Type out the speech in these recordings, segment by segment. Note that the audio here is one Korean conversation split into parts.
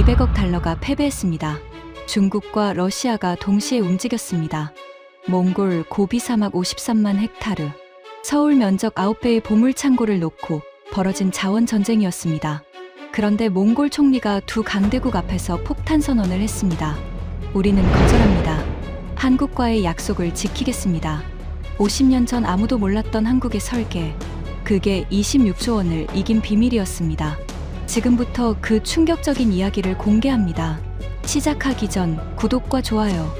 200억 달러가 패배했습니다. 중국과 러시아가 동시에 움직였습니다. 몽골 고비 사막 53만 헥타르, 서울 면적 9배의 보물 창고를 놓고 벌어진 자원 전쟁이었습니다. 그런데 몽골 총리가 두 강대국 앞에서 폭탄 선언을 했습니다. 우리는 거절합니다. 한국과의 약속을 지키겠습니다. 50년 전 아무도 몰랐던 한국의 설계, 그게 26조 원을 이긴 비밀이었습니다. 지금부터 그 충격적인 이야기를 공개합니다. 시작하기 전 구독과 좋아요,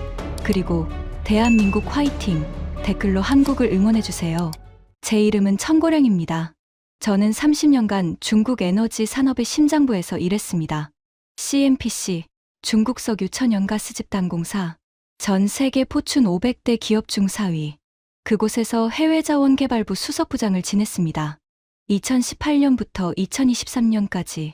그리고 대한민국 화이팅 댓글로 한국을 응원해주세요. 제 이름은 천고령입니다. 저는 30년간 중국 에너지 산업의 심장부에서 일했습니다. CNPC, 중국 석유 천연가스 집단공사, 전 세계 포춘 500대 기업 중 4위. 그곳에서 해외자원개발부 수석부장을 지냈습니다. 2018년부터 2023년까지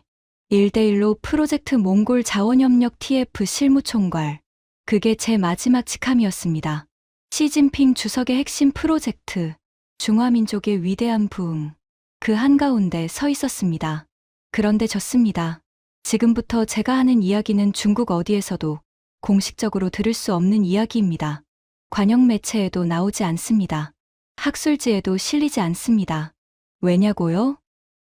1대1로 프로젝트 몽골 자원협력 TF 실무총괄. 그게 제 마지막 직함이었습니다. 시진핑 주석의 핵심 프로젝트, 중화민족의 위대한 부흥. 그 한가운데 서 있었습니다. 그런데 졌습니다. 지금부터 제가 하는 이야기는 중국 어디에서도 공식적으로 들을 수 없는 이야기입니다. 관영 매체에도 나오지 않습니다. 학술지에도 실리지 않습니다. 왜냐고요?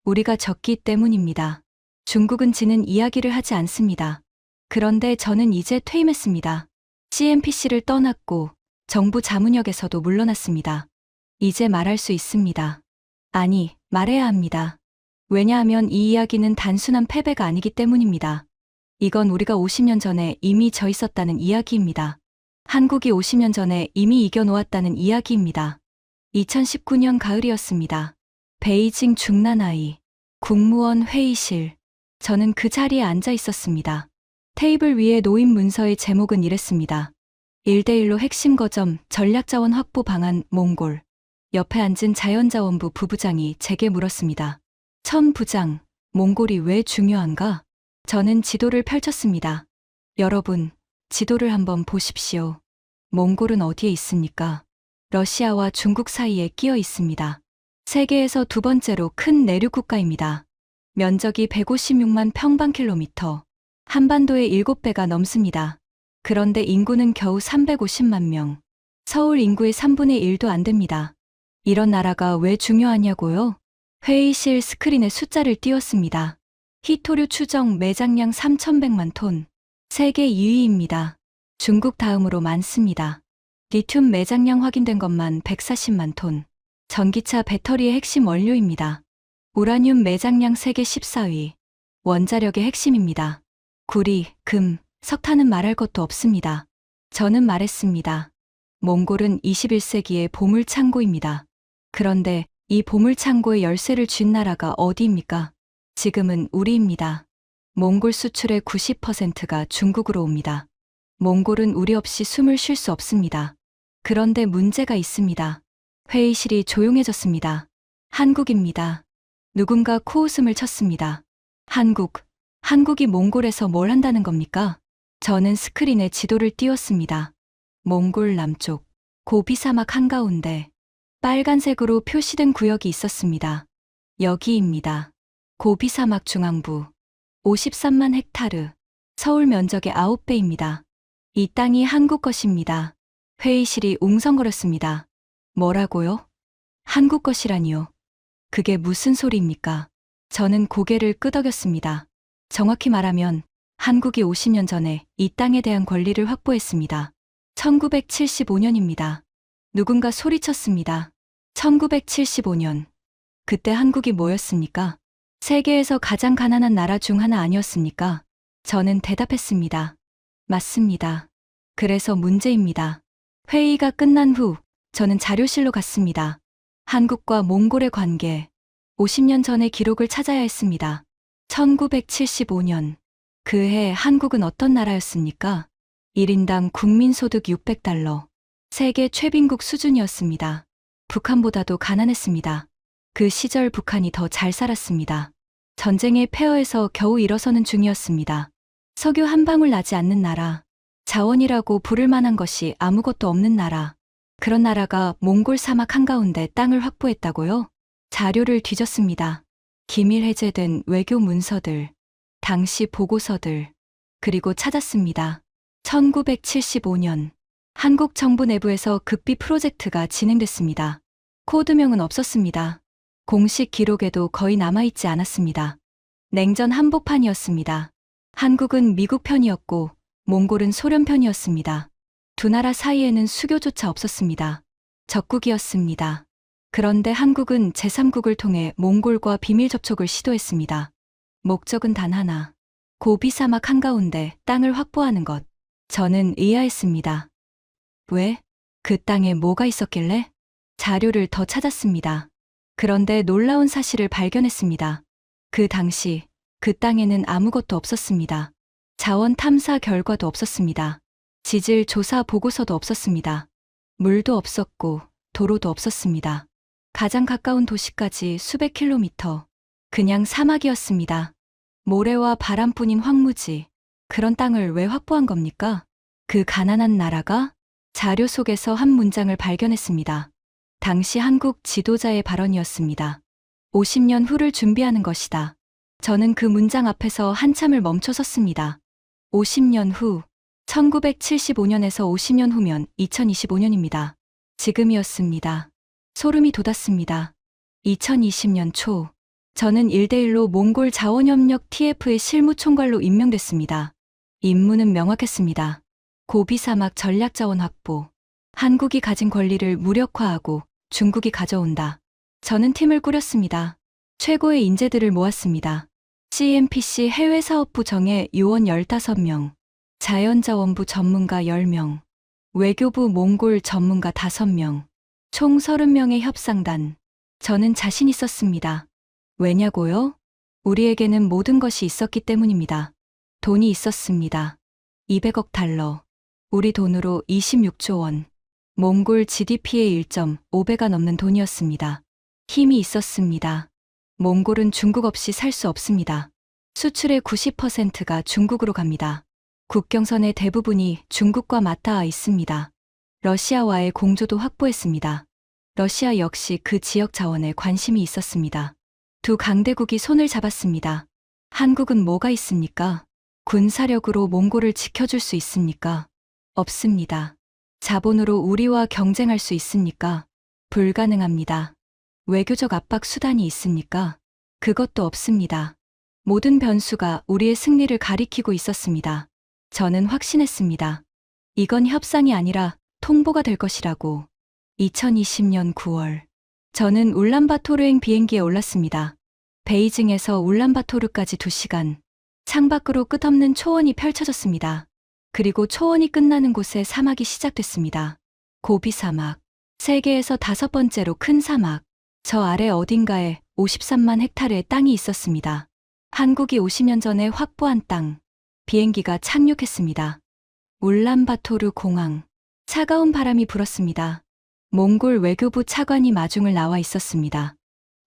우리가 졌기 때문입니다. 중국은 지는 이야기를 하지 않습니다. 그런데 저는 이제 퇴임했습니다. CNPC를 떠났고 정부 자문역에서도 물러났습니다. 이제 말할 수 있습니다. 아니, 말해야 합니다. 왜냐하면 이 이야기는 단순한 패배가 아니기 때문입니다. 이건 우리가 50년 전에 이미 져 있었다는 이야기입니다. 한국이 50년 전에 이미 이겨놓았다는 이야기입니다. 2019년 가을이었습니다. 베이징 중난하이 국무원 회의실. 저는 그 자리에 앉아 있었습니다. 테이블 위에 놓인 문서의 제목은 이랬습니다. 1대1로 핵심 거점 전략자원 확보 방안 몽골. 옆에 앉은 자연자원부 부부장이 제게 물었습니다. 천 부장, 몽골이 왜 중요한가? 저는 지도를 펼쳤습니다. 여러분, 지도를 한번 보십시오. 몽골은 어디에 있습니까? 러시아와 중국 사이에 끼어 있습니다. 세계에서 두 번째로 큰 내륙 국가입니다. 면적이 156만 평방킬로미터, 한반도의 7배가 넘습니다. 그런데 인구는 겨우 350만 명. 서울 인구의 3분의 1도 안 됩니다. 이런 나라가 왜 중요하냐고요? 회의실 스크린에 숫자를 띄웠습니다. 희토류 추정 매장량 3,100만 톤. 세계 2위입니다. 중국 다음으로 많습니다. 리튬 매장량 확인된 것만 140만 톤. 전기차 배터리의 핵심 원료입니다. 우라늄 매장량 세계 14위. 원자력의 핵심입니다. 구리, 금, 석탄은 말할 것도 없습니다. 저는 말했습니다. 몽골은 21세기의 보물 창고입니다. 그런데 이 보물 창고의 열쇠를 쥔 나라가 어디입니까? 지금은 우리입니다. 몽골 수출의 90%가 중국으로 옵니다. 몽골은 우리 없이 숨을 쉴 수 없습니다. 그런데 문제가 있습니다. 회의실이 조용해졌습니다. 한국입니다. 누군가 코웃음을 쳤습니다. 한국이 몽골에서 뭘 한다는 겁니까? 저는 스크린에 지도를 띄웠습니다. 몽골 남쪽, 고비 사막 한가운데 빨간색으로 표시된 구역이 있었습니다. 여기입니다. 고비 사막 중앙부, 53만 헥타르, 서울 면적의 9배입니다. 이 땅이 한국 것입니다. 회의실이 웅성거렸습니다. 뭐라고요? 한국 것이라니요. 그게 무슨 소리입니까? 저는 고개를 끄덕였습니다. 정확히 말하면 한국이 50년 전에 이 땅에 대한 권리를 확보했습니다. 1975년입니다. 누군가 소리쳤습니다. 1975년. 그때 한국이 뭐였습니까? 세계에서 가장 가난한 나라 중 하나 아니었습니까? 저는 대답했습니다. 맞습니다. 그래서 문제입니다. 회의가 끝난 후 저는 자료실로 갔습니다. 한국과 몽골의 관계, 50년 전의 기록을 찾아야 했습니다. 1975년. 그해 한국은 어떤 나라였습니까? 1인당 국민소득 600달러. 세계 최빈국 수준이었습니다. 북한보다도 가난했습니다. 그 시절 북한이 더 잘 살았습니다. 전쟁의 폐허에서 겨우 일어서는 중이었습니다. 석유 한 방울 나지 않는 나라. 자원이라고 부를 만한 것이 아무것도 없는 나라. 그런 나라가 몽골 사막 한가운데 땅을 확보했다고요? 자료를 뒤졌습니다. 기밀 해제된 외교 문서들, 당시 보고서들, 그리고 찾았습니다. 1975년 한국 정부 내부에서 극비 프로젝트가 진행됐습니다. 코드명은 없었습니다. 공식 기록에도 거의 남아있지 않았습니다. 냉전 한복판이었습니다. 한국은 미국 편이었고 몽골은 소련 편이었습니다. 두 나라 사이에는 수교조차 없었습니다. 적국이었습니다. 그런데 한국은 제3국을 통해 몽골과 비밀 접촉을 시도했습니다. 목적은 단 하나. 고비 사막 한가운데 땅을 확보하는 것. 저는 의아했습니다. 왜? 그 땅에 뭐가 있었길래? 자료를 더 찾았습니다. 그런데 놀라운 사실을 발견했습니다. 그 당시 그 땅에는 아무것도 없었습니다. 자원 탐사 결과도 없었습니다. 지질 조사 보고서도 없었습니다. 물도 없었고 도로도 없었습니다. 가장 가까운 도시까지 수백 킬로미터. 그냥 사막이었습니다. 모래와 바람뿐인 황무지. 그런 땅을 왜 확보한 겁니까? 그 가난한 나라가? 자료 속에서 한 문장을 발견했습니다. 당시 한국 지도자의 발언이었습니다. 50년 후를 준비하는 것이다. 저는 그 문장 앞에서 한참을 멈춰 섰습니다. 50년 후. 1975년에서 50년 후면 2025년입니다. 지금이었습니다. 소름이 돋았습니다. 2020년 초. 저는 1대1로 몽골 자원협력 TF의 실무총괄로 임명됐습니다. 임무는 명확했습니다. 고비 사막 전략자원 확보. 한국이 가진 권리를 무력화하고 중국이 가져온다. 저는 팀을 꾸렸습니다. 최고의 인재들을 모았습니다. CNPC 해외사업부 정예 요원 15명, 자연자원부 전문가 10명, 외교부 몽골 전문가 5명, 총 30명의 협상단. 저는 자신 있었습니다. 왜냐고요? 우리에게는 모든 것이 있었기 때문입니다. 돈이 있었습니다. 200억 달러. 우리 돈으로 26조 원. 몽골 GDP의 1.5배가 넘는 돈이었습니다. 힘이 있었습니다. 몽골은 중국 없이 살 수 없습니다. 수출의 90%가 중국으로 갑니다. 국경선의 대부분이 중국과 맞닿아 있습니다. 러시아와의 공조도 확보했습니다. 러시아 역시 그 지역 자원에 관심이 있었습니다. 두 강대국이 손을 잡았습니다. 한국은 뭐가 있습니까? 군사력으로 몽골을 지켜줄 수 있습니까? 없습니다. 자본으로 우리와 경쟁할 수 있습니까? 불가능합니다. 외교적 압박 수단이 있습니까? 그것도 없습니다. 모든 변수가 우리의 승리를 가리키고 있었습니다. 저는 확신했습니다. 이건 협상이 아니라 통보가 될 것이라고. 2020년 9월. 저는 울란바토르행 비행기에 올랐습니다. 베이징에서 울란바토르까지 2시간. 창밖으로 끝없는 초원이 펼쳐졌습니다. 그리고 초원이 끝나는 곳에 사막이 시작됐습니다. 고비 사막. 세계에서 5번째로 큰 사막. 저 아래 어딘가에 53만 헥타르의 땅이 있었습니다. 한국이 50년 전에 확보한 땅. 비행기가 착륙했습니다. 울란바토르 공항. 차가운 바람이 불었습니다. 몽골 외교부 차관이 마중을 나와 있었습니다.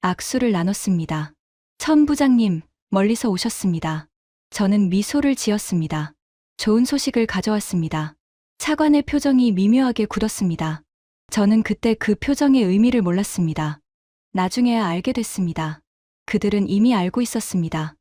악수를 나눴습니다. 천 부장님, 멀리서 오셨습니다. 저는 미소를 지었습니다. 좋은 소식을 가져왔습니다. 차관의 표정이 미묘하게 굳었습니다. 저는 그때 그 표정의 의미를 몰랐습니다. 나중에야 알게 됐습니다. 그들은 이미 알고 있었습니다.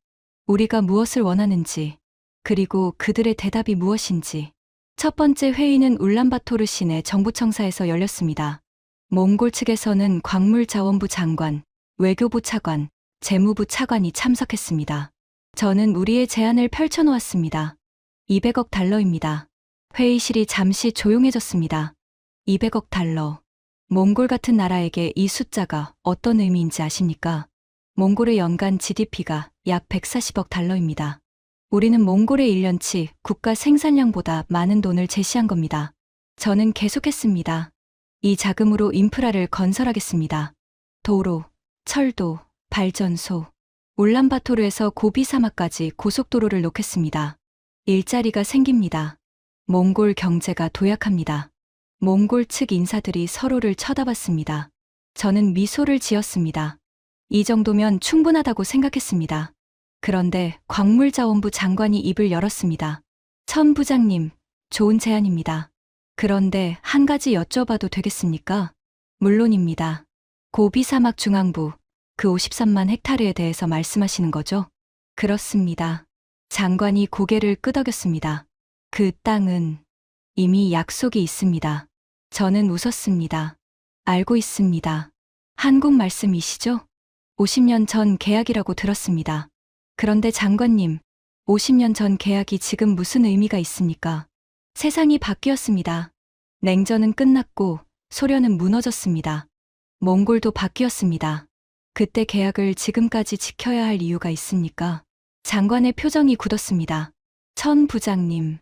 우리가 무엇을 원하는지, 그리고 그들의 대답이 무엇인지. 첫 번째 회의는 울란바토르 시내 정부청사에서 열렸습니다. 몽골 측에서는 광물자원부 장관, 외교부 차관, 재무부 차관이 참석했습니다. 저는 우리의 제안을 펼쳐놓았습니다. 200억 달러입니다. 회의실이 잠시 조용해졌습니다. 200억 달러. 몽골 같은 나라에게 이 숫자가 어떤 의미인지 아십니까? 몽골의 연간 GDP가 약 140억 달러입니다. 우리는 몽골의 1년치 국가 생산량보다 많은 돈을 제시한 겁니다. 저는 계속했습니다. 이 자금으로 인프라를 건설하겠습니다. 도로, 철도, 발전소. 울란바토르에서 고비 사막까지 고속도로를 놓겠습니다. 일자리가 생깁니다. 몽골 경제가 도약합니다. 몽골 측 인사들이 서로를 쳐다봤습니다. 저는 미소를 지었습니다. 이 정도면 충분하다고 생각했습니다. 그런데 광물자원부 장관이 입을 열었습니다. 천 부장님, 좋은 제안입니다. 그런데 한 가지 여쭤봐도 되겠습니까? 물론입니다. 고비 사막 중앙부, 그 53만 헥타르에 대해서 말씀하시는 거죠? 그렇습니다. 장관이 고개를 끄덕였습니다. 그 땅은 이미 약속이 있습니다. 저는 웃었습니다. 알고 있습니다. 한국 말씀이시죠? 50년 전 계약이라고 들었습니다. 그런데 장관님, 50년 전 계약이 지금 무슨 의미가 있습니까? 세상이 바뀌었습니다. 냉전은 끝났고 소련은 무너졌습니다. 몽골도 바뀌었습니다. 그때 계약을 지금까지 지켜야 할 이유가 있습니까? 장관의 표정이 굳었습니다. 천 부장님.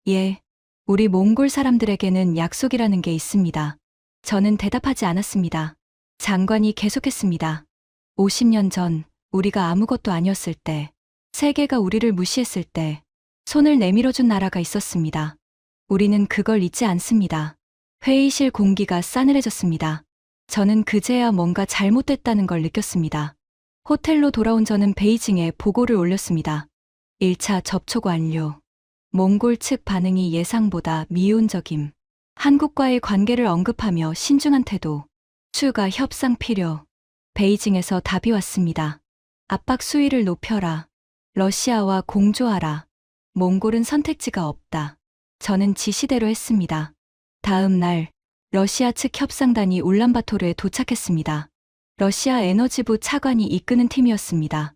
예. 우리 몽골 사람들에게는 약속이라는 게 있습니다. 저는 대답하지 않았습니다. 장관이 계속했습니다. 50년 전 우리가 아무것도 아니었을 때, 세계가 우리를 무시했을 때 손을 내밀어준 나라가 있었습니다. 우리는 그걸 잊지 않습니다. 회의실 공기가 싸늘해졌습니다. 저는 그제야 뭔가 잘못됐다는 걸 느꼈습니다. 호텔로 돌아온 저는 베이징에 보고를 올렸습니다. 1차 접촉 완료. 몽골 측 반응이 예상보다 미온적임. 한국과의 관계를 언급하며 신중한 태도. 추가 협상 필요. 베이징에서 답이 왔습니다. 압박 수위를 높여라. 러시아와 공조하라. 몽골은 선택지가 없다. 저는 지시대로 했습니다. 다음 날 러시아 측 협상단이 울란바토르에 도착했습니다. 러시아 에너지부 차관이 이끄는 팀이었습니다.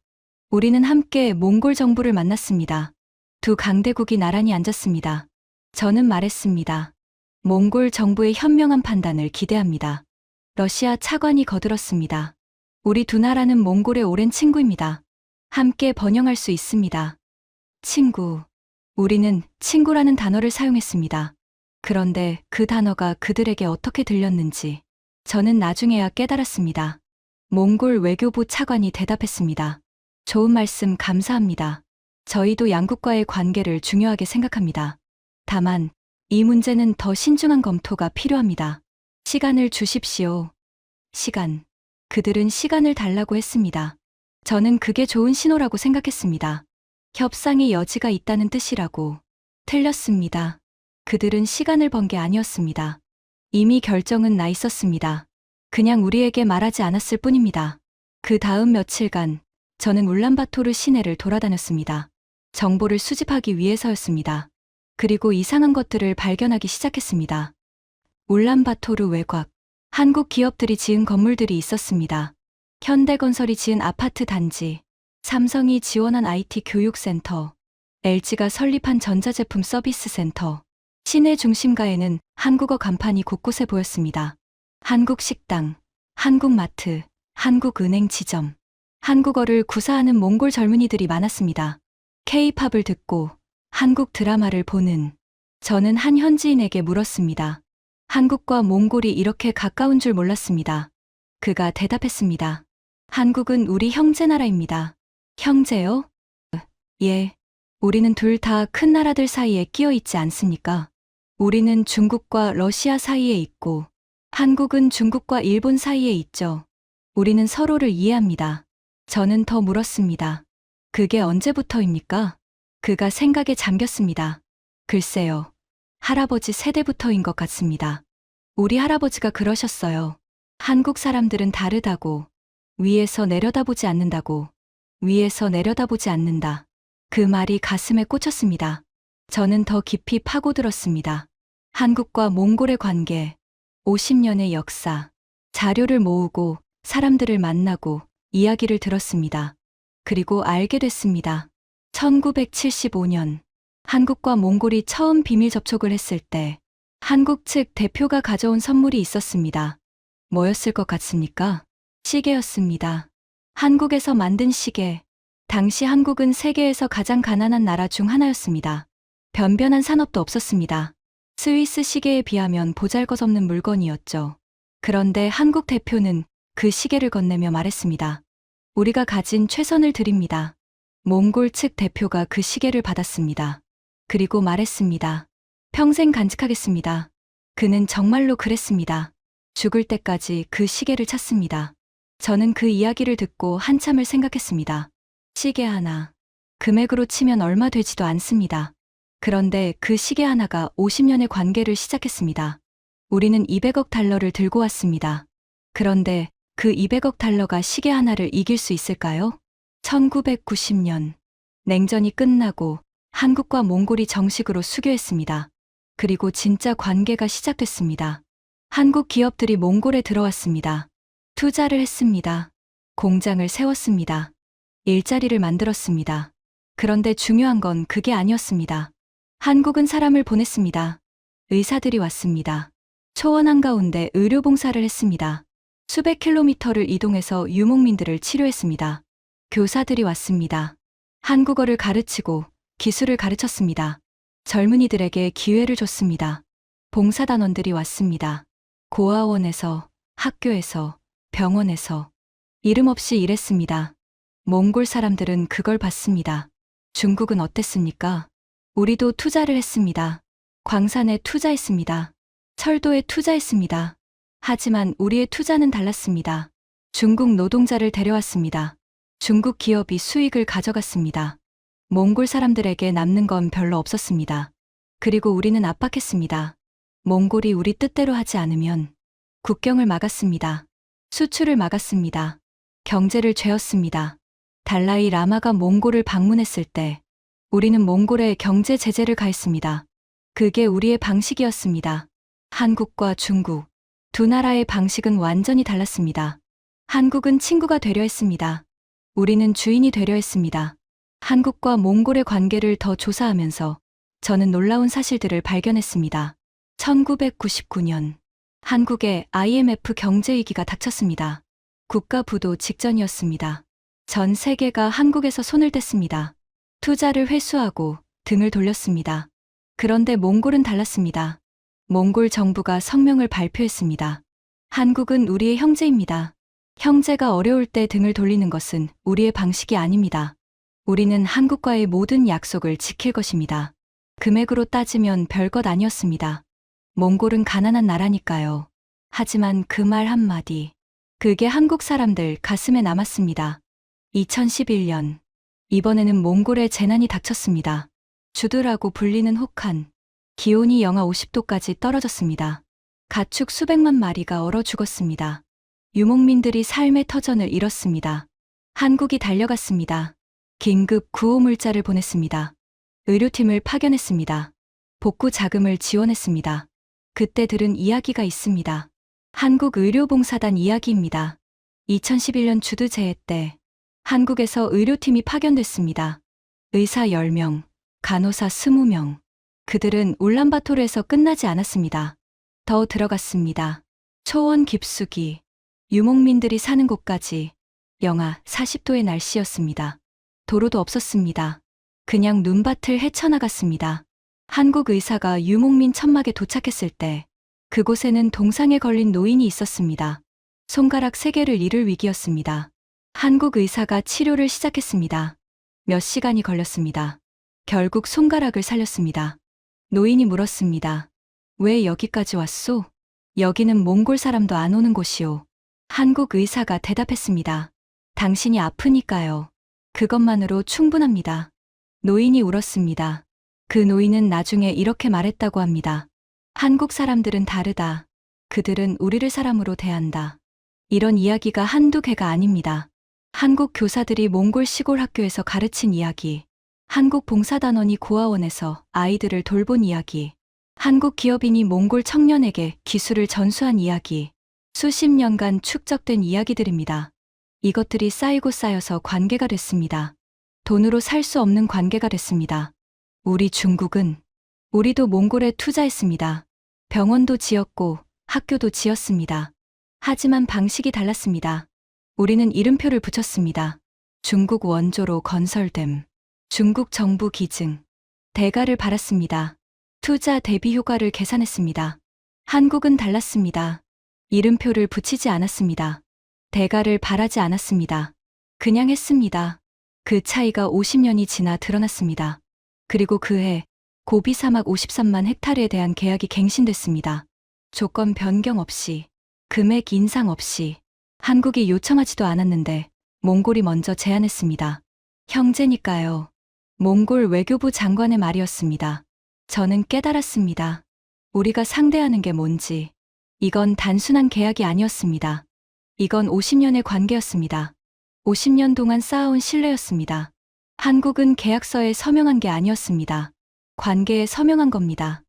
우리는 함께 몽골 정부를 만났습니다. 두 강대국이 나란히 앉았습니다. 저는 말했습니다. 몽골 정부의 현명한 판단을 기대합니다. 러시아 차관이 거들었습니다. 우리 두 나라는 몽골의 오랜 친구입니다. 함께 번영할 수 있습니다. 친구. 우리는 친구라는 단어를 사용했습니다. 그런데 그 단어가 그들에게 어떻게 들렸는지 저는 나중에야 깨달았습니다. 몽골 외교부 차관이 대답했습니다. 좋은 말씀 감사합니다. 저희도 양국과의 관계를 중요하게 생각합니다. 다만 이 문제는 더 신중한 검토가 필요합니다. 시간을 주십시오. 시간. 그들은 시간을 달라고 했습니다. 저는 그게 좋은 신호라고 생각했습니다. 협상의 여지가 있다는 뜻이라고. 틀렸습니다. 그들은 시간을 번 게 아니었습니다. 이미 결정은 나 있었습니다. 그냥 우리에게 말하지 않았을 뿐입니다. 그 다음 며칠간 저는 울란바토르 시내를 돌아다녔습니다. 정보를 수집하기 위해서였습니다. 그리고 이상한 것들을 발견하기 시작했습니다. 울란바토르 외곽, 한국 기업들이 지은 건물들이 있었습니다. 현대건설이 지은 아파트 단지, 삼성이 지원한 IT 교육센터, LG가 설립한 전자제품 서비스 센터, 시내 중심가에는 한국어 간판이 곳곳에 보였습니다. 한국 식당, 한국마트, 한국은행 지점, 한국어를 구사하는 몽골 젊은이들이 많았습니다. K-팝을 듣고 한국 드라마를 보는 저는 한 현지인에게 물었습니다. 한국과 몽골이 이렇게 가까운 줄 몰랐습니다. 그가 대답했습니다. 한국은 우리 형제 나라입니다. 형제요? 예. 우리는 둘 다 큰 나라들 사이에 끼어 있지 않습니까? 우리는 중국과 러시아 사이에 있고 한국은 중국과 일본 사이에 있죠. 우리는 서로를 이해합니다. 저는 더 물었습니다. 그게 언제부터입니까? 그가 생각에 잠겼습니다. 글쎄요. 할아버지 세대부터인 것 같습니다. 우리 할아버지가 그러셨어요. 한국 사람들은 다르다고. 위에서 내려다보지 않는다고. 위에서 내려다보지 않는다. 그 말이 가슴에 꽂혔습니다. 저는 더 깊이 파고들었습니다. 한국과 몽골의 관계, 50년의 역사, 자료를 모으고 사람들을 만나고 이야기를 들었습니다. 그리고 알게 됐습니다. 1975년 한국과 몽골이 처음 비밀 접촉을 했을 때 한국 측 대표가 가져온 선물이 있었습니다. 뭐였을 것 같습니까? 시계였습니다. 한국에서 만든 시계. 당시 한국은 세계에서 가장 가난한 나라 중 하나였습니다. 변변한 산업도 없었습니다. 스위스 시계에 비하면 보잘것없는 물건이었죠. 그런데 한국 대표는 그 시계를 건네며 말했습니다. 우리가 가진 최선을 드립니다. 몽골 측 대표가 그 시계를 받았습니다. 그리고 말했습니다. 평생 간직하겠습니다. 그는 정말로 그랬습니다. 죽을 때까지 그 시계를 찾습니다. 저는 그 이야기를 듣고 한참을 생각했습니다. 시계 하나. 금액으로 치면 얼마 되지도 않습니다. 그런데 그 시계 하나가 50년의 관계를 시작했습니다. 우리는 200억 달러를 들고 왔습니다. 그런데 그 200억 달러가 시계 하나를 이길 수 있을까요? 1990년 냉전이 끝나고 한국과 몽골이 정식으로 수교했습니다. 그리고 진짜 관계가 시작됐습니다. 한국 기업들이 몽골에 들어왔습니다. 투자를 했습니다. 공장을 세웠습니다. 일자리를 만들었습니다. 그런데 중요한 건 그게 아니었습니다. 한국은 사람을 보냈습니다. 의사들이 왔습니다. 초원 한가운데 의료봉사를 했습니다. 수백 킬로미터를 이동해서 유목민들을 치료했습니다. 교사들이 왔습니다. 한국어를 가르치고 기술을 가르쳤습니다. 젊은이들에게 기회를 줬습니다. 봉사단원들이 왔습니다. 고아원에서, 학교에서, 병원에서 이름 없이 일했습니다. 몽골 사람들은 그걸 봤습니다. 중국은 어땠습니까? 우리도 투자를 했습니다. 광산에 투자했습니다. 철도에 투자했습니다. 하지만 우리의 투자는 달랐습니다. 중국 노동자를 데려왔습니다. 중국 기업이 수익을 가져갔습니다. 몽골 사람들에게 남는 건 별로 없었습니다. 그리고 우리는 압박했습니다. 몽골이 우리 뜻대로 하지 않으면 국경을 막았습니다. 수출을 막았습니다. 경제를 죄었습니다. 달라이 라마가 몽골을 방문했을 때 우리는 몽골에 경제 제재를 가했습니다. 그게 우리의 방식이었습니다. 한국과 중국, 두 나라의 방식은 완전히 달랐습니다. 한국은 친구가 되려 했습니다. 우리는 주인이 되려 했습니다. 한국과 몽골의 관계를 더 조사하면서 저는 놀라운 사실들을 발견했습니다. 1999년 한국에 IMF 경제위기가 닥쳤습니다. 국가 부도 직전이었습니다. 전 세계가 한국에서 손을 뗐습니다. 투자를 회수하고 등을 돌렸습니다. 그런데 몽골은 달랐습니다. 몽골 정부가 성명을 발표했습니다. 한국은 우리의 형제입니다. 형제가 어려울 때 등을 돌리는 것은 우리의 방식이 아닙니다. 우리는 한국과의 모든 약속을 지킬 것입니다. 금액으로 따지면 별것 아니었습니다. 몽골은 가난한 나라니까요. 하지만 그 말 한마디, 그게 한국 사람들 가슴에 남았습니다. 2011년, 이번에는 몽골에 재난이 닥쳤습니다. 주드라고 불리는 혹한, 기온이 영하 50도까지 떨어졌습니다. 가축 수백만 마리가 얼어 죽었습니다. 유목민들이 삶의 터전을 잃었습니다. 한국이 달려갔습니다. 긴급 구호 물자를 보냈습니다. 의료팀을 파견했습니다. 복구 자금을 지원했습니다. 그때 들은 이야기가 있습니다. 한국의료봉사단 이야기입니다. 2011년 주드재해 때 한국에서 의료팀이 파견됐습니다. 의사 10명, 간호사 20명. 그들은 울란바토르에서 끝나지 않았습니다. 더 들어갔습니다. 초원 깊숙이, 유목민들이 사는 곳까지 영하 40도의 날씨였습니다. 도로도 없었습니다. 그냥 눈밭을 헤쳐나갔습니다. 한국 의사가 유목민 천막에 도착했을 때 그곳에는 동상에 걸린 노인이 있었습니다. 손가락 3개를 잃을 위기였습니다. 한국 의사가 치료를 시작했습니다. 몇 시간이 걸렸습니다. 결국 손가락을 살렸습니다. 노인이 물었습니다. 왜 여기까지 왔소? 여기는 몽골 사람도 안 오는 곳이오. 한국 의사가 대답했습니다. 당신이 아프니까요. 그것만으로 충분합니다. 노인이 울었습니다. 그 노인은 나중에 이렇게 말했다고 합니다. 한국 사람들은 다르다. 그들은 우리를 사람으로 대한다. 이런 이야기가 한두 개가 아닙니다. 한국 교사들이 몽골 시골 학교에서 가르친 이야기, 한국 봉사단원이 고아원에서 아이들을 돌본 이야기, 한국 기업인이 몽골 청년에게 기술을 전수한 이야기, 수십 년간 축적된 이야기들입니다. 이것들이 쌓이고 쌓여서 관계가 됐습니다. 돈으로 살 수 없는 관계가 됐습니다. 우리 중국은, 우리도 몽골에 투자했습니다. 병원도 지었고 학교도 지었습니다. 하지만 방식이 달랐습니다. 우리는 이름표를 붙였습니다. 중국 원조로 건설됨. 중국 정부 기증. 대가를 받았습니다. 투자 대비 효과를 계산했습니다. 한국은 달랐습니다. 이름표를 붙이지 않았습니다. 대가를 바라지 않았습니다. 그냥 했습니다. 그 차이가 50년이 지나 드러났습니다. 그리고 그해 고비 사막 53만 헥타르에 대한 계약이 갱신됐습니다. 조건 변경 없이, 금액 인상 없이, 한국이 요청하지도 않았는데 몽골이 먼저 제안했습니다. 형제니까요. 몽골 외교부 장관의 말이었습니다. 저는 깨달았습니다. 우리가 상대하는 게 뭔지. 이건 단순한 계약이 아니었습니다. 이건 50년의 관계였습니다. 50년 동안 쌓아온 신뢰였습니다. 한국은 계약서에 서명한 게 아니었습니다. 관계에 서명한 겁니다.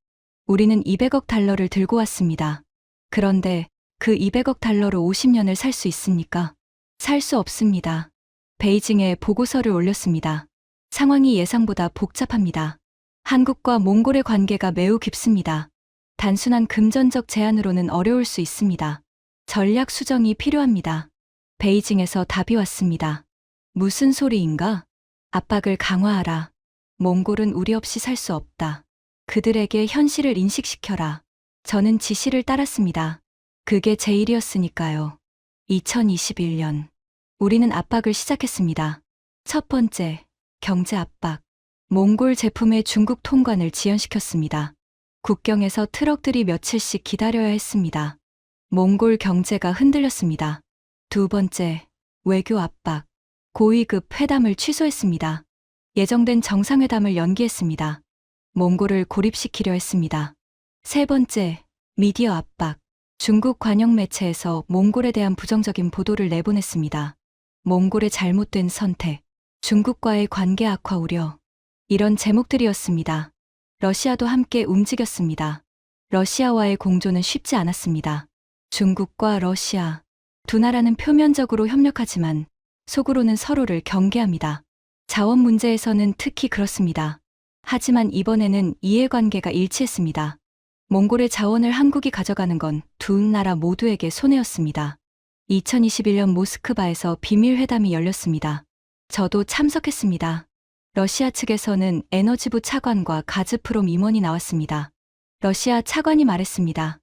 우리는 200억 달러를 들고 왔습니다. 그런데 그 200억 달러로 50년을 살 수 있습니까? 살 수 없습니다. 베이징에 보고서를 올렸습니다. 상황이 예상보다 복잡합니다. 한국과 몽골의 관계가 매우 깊습니다. 단순한 금전적 제한으로는 어려울 수 있습니다. 전략 수정이 필요합니다. 베이징에서 답이 왔습니다. 무슨 소리인가? 압박을 강화하라. 몽골은 우리 없이 살 수 없다. 그들에게 현실을 인식시켜라. 저는 지시를 따랐습니다. 그게 제 일이었으니까요. 2021년. 우리는 압박을 시작했습니다. 첫 번째, 경제 압박. 몽골 제품의 중국 통관을 지연시켰습니다. 국경에서 트럭들이 며칠씩 기다려야 했습니다. 몽골 경제가 흔들렸습니다. 두 번째, 외교 압박. 고위급 회담을 취소했습니다. 예정된 정상회담을 연기했습니다. 몽골을 고립시키려 했습니다. 세 번째, 미디어 압박. 중국 관영 매체에서 몽골에 대한 부정적인 보도를 내보냈습니다. 몽골의 잘못된 선택, 중국과의 관계 악화 우려. 이런 제목들이었습니다. 러시아도 함께 움직였습니다. 러시아와의 공조는 쉽지 않았습니다. 중국과 러시아, 두 나라는 표면적으로 협력하지만 속으로는 서로를 경계합니다. 자원 문제에서는 특히 그렇습니다. 하지만 이번에는 이해관계가 일치했습니다. 몽골의 자원을 한국이 가져가는 건 두 나라 모두에게 손해였습니다. 2021년 모스크바에서 비밀회담이 열렸습니다. 저도 참석했습니다. 러시아 측에서는 에너지부 차관과 가즈프롬 임원이 나왔습니다. 러시아 차관이 말했습니다.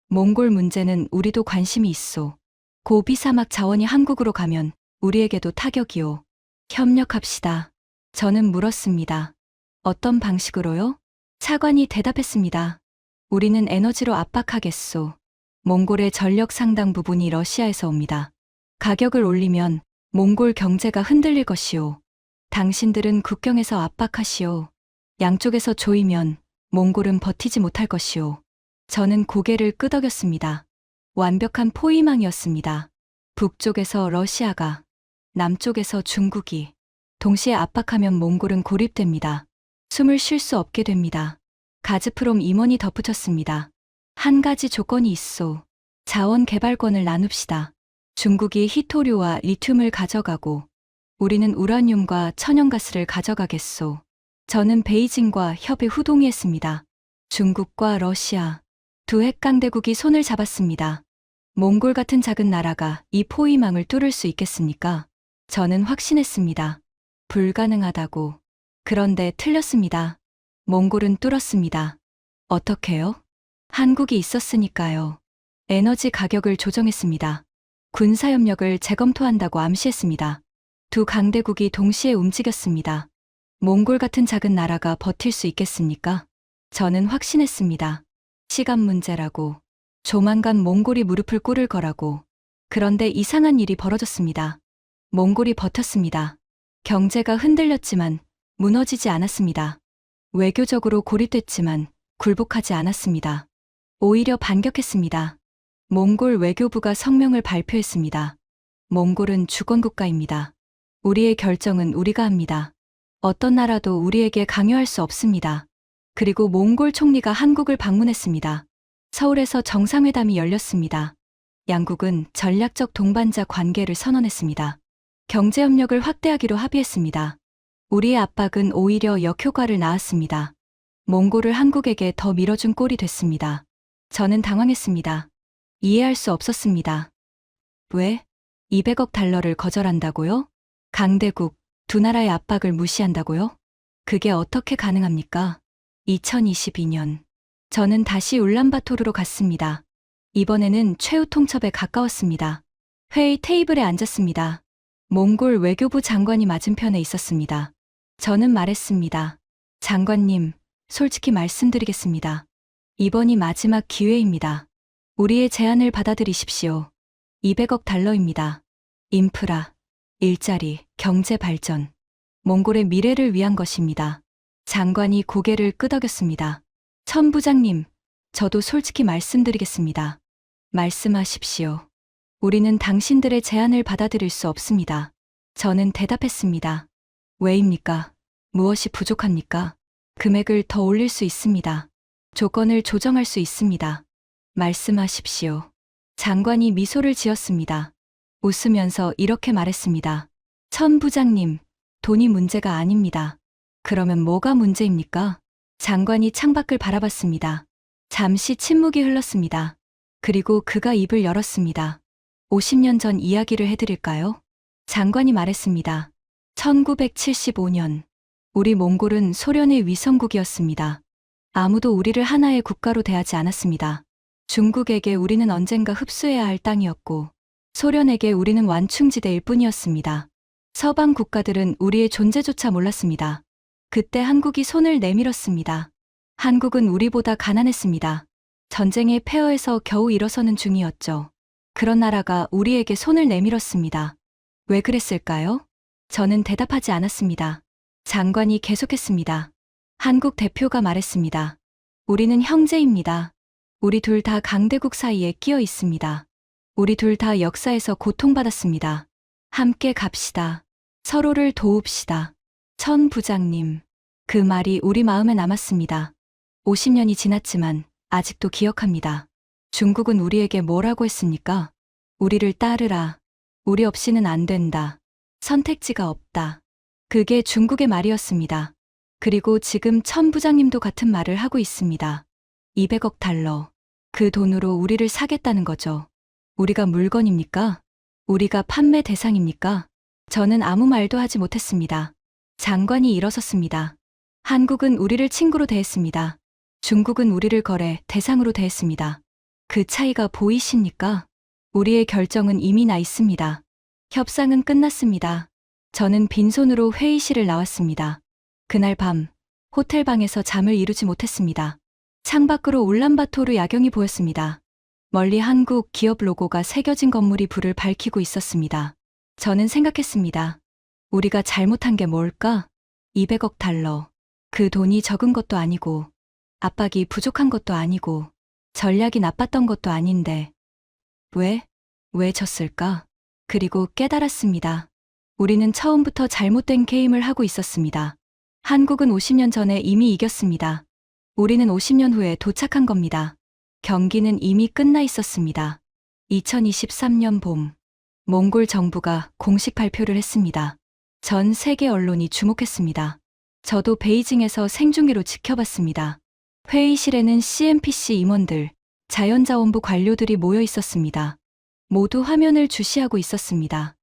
몽골 문제는 우리도 관심이 있소. 고비 사막 자원이 한국으로 가면 우리에게도 타격이오. 협력합시다. 저는 물었습니다. 어떤 방식으로요? 차관이 대답했습니다. 우리는 에너지로 압박하겠소. 몽골의 전력 상당 부분이 러시아에서 옵니다. 가격을 올리면 몽골 경제가 흔들릴 것이오. 당신들은 국경에서 압박하시오. 양쪽에서 조이면 몽골은 버티지 못할 것이오. 저는 고개를 끄덕였습니다. 완벽한 포위망이었습니다. 북쪽에서 러시아가, 남쪽에서 중국이 동시에 압박하면 몽골은 고립됩니다. 숨을 쉴 수 없게 됩니다. 가즈프롬 임원이 덧붙였습니다. 한 가지 조건이 있소. 자원 개발권을 나눕시다. 중국이 히토류와 리튬을 가져가고 우리는 우라늄과 천연가스를 가져가겠소. 저는 베이징과 협의 후 동의했습니다. 중국과 러시아, 두 핵강대국이 손을 잡았습니다. 몽골 같은 작은 나라가 이 포위망을 뚫을 수 있겠습니까? 저는 확신했습니다. 불가능하다고. 그런데 틀렸습니다. 몽골은 뚫었습니다. 어떻게요? 한국이 있었으니까요. 에너지 가격을 조정했습니다. 군사협력을 재검토한다고 암시했습니다. 두 강대국이 동시에 움직였습니다. 몽골 같은 작은 나라가 버틸 수 있겠습니까? 저는 확신했습니다. 시간 문제라고. 조만간 몽골이 무릎을 꿇을 거라고. 그런데 이상한 일이 벌어졌습니다. 몽골이 버텼습니다. 경제가 흔들렸지만 무너지지 않았습니다. 외교적으로 고립됐지만 굴복하지 않았습니다. 오히려 반격했습니다. 몽골 외교부가 성명을 발표했습니다. 몽골은 주권국가입니다. 우리의 결정은 우리가 합니다. 어떤 나라도 우리에게 강요할 수 없습니다. 그리고 몽골 총리가 한국을 방문했습니다. 서울에서 정상회담이 열렸습니다. 양국은 전략적 동반자 관계를 선언했습니다. 경제협력을 확대하기로 합의했습니다. 우리의 압박은 오히려 역효과를 낳았습니다. 몽골을 한국에게 더 밀어준 꼴이 됐습니다. 저는 당황했습니다. 이해할 수 없었습니다. 왜? 200억 달러를 거절한다고요? 강대국, 두 나라의 압박을 무시한다고요? 그게 어떻게 가능합니까? 2022년. 저는 다시 울란바토르로 갔습니다. 이번에는 최후 통첩에 가까웠습니다. 회의 테이블에 앉았습니다. 몽골 외교부 장관이 맞은편에 있었습니다. 저는 말했습니다. 장관님, 솔직히 말씀드리겠습니다. 이번이 마지막 기회입니다. 우리의 제안을 받아들이십시오. 200억 달러입니다. 인프라, 일자리, 경제 발전, 몽골의 미래를 위한 것입니다. 장관이 고개를 끄덕였습니다. 천 부장님, 저도 솔직히 말씀드리겠습니다. 말씀하십시오. 우리는 당신들의 제안을 받아들일 수 없습니다. 저는 대답했습니다. 왜입니까? 무엇이 부족합니까? 금액을 더 올릴 수 있습니다. 조건을 조정할 수 있습니다. 말씀하십시오. 장관이 미소를 지었습니다. 웃으면서 이렇게 말했습니다. 천 부장님, 돈이 문제가 아닙니다. 그러면 뭐가 문제입니까? 장관이 창밖을 바라봤습니다. 잠시 침묵이 흘렀습니다. 그리고 그가 입을 열었습니다. 50년 전 이야기를 해드릴까요? 장관이 말했습니다. 1975년. 우리 몽골은 소련의 위성국이었습니다. 아무도 우리를 하나의 국가로 대하지 않았습니다. 중국에게 우리는 언젠가 흡수해야 할 땅이었고, 소련에게 우리는 완충지대일 뿐이었습니다. 서방 국가들은 우리의 존재조차 몰랐습니다. 그때 한국이 손을 내밀었습니다. 한국은 우리보다 가난했습니다. 전쟁의 폐허에서 겨우 일어서는 중이었죠. 그런 나라가 우리에게 손을 내밀었습니다. 왜 그랬을까요? 저는 대답하지 않았습니다. 장관이 계속했습니다. 한국 대표가 말했습니다. 우리는 형제입니다. 우리 둘 다 강대국 사이에 끼어 있습니다. 우리 둘 다 역사에서 고통받았습니다. 함께 갑시다. 서로를 도웁시다. 천 부장님. 그 말이 우리 마음에 남았습니다. 50년이 지났지만 아직도 기억합니다. 중국은 우리에게 뭐라고 했습니까? 우리를 따르라. 우리 없이는 안 된다. 선택지가 없다. 그게 중국의 말이었습니다. 그리고 지금 천 부장님도 같은 말을 하고 있습니다. 200억 달러. 그 돈으로 우리를 사겠다는 거죠. 우리가 물건입니까? 우리가 판매 대상입니까? 저는 아무 말도 하지 못했습니다. 장관이 일어섰습니다. 한국은 우리를 친구로 대했습니다. 중국은 우리를 거래 대상으로 대했습니다. 그 차이가 보이십니까? 우리의 결정은 이미 나 있습니다. 협상은 끝났습니다. 저는 빈손으로 회의실을 나왔습니다. 그날 밤, 호텔방에서 잠을 이루지 못했습니다. 창밖으로 울란바토르 야경이 보였습니다. 멀리 한국 기업 로고가 새겨진 건물이 불을 밝히고 있었습니다. 저는 생각했습니다. 우리가 잘못한 게 뭘까? 200억 달러. 그 돈이 적은 것도 아니고, 압박이 부족한 것도 아니고, 전략이 나빴던 것도 아닌데. 왜 졌을까? 그리고 깨달았습니다. 우리는 처음부터 잘못된 게임을 하고 있었습니다. 한국은 50년 전에 이미 이겼습니다. 우리는 50년 후에 도착한 겁니다. 경기는 이미 끝나 있었습니다. 2023년 봄, 몽골 정부가 공식 발표를 했습니다. 전 세계 언론이 주목했습니다. 저도 베이징에서 생중계로 지켜봤습니다. 회의실에는 CNPC 임원들, 자연자원부 관료들이 모여 있었습니다. 모두 화면을 주시하고 있었습니다.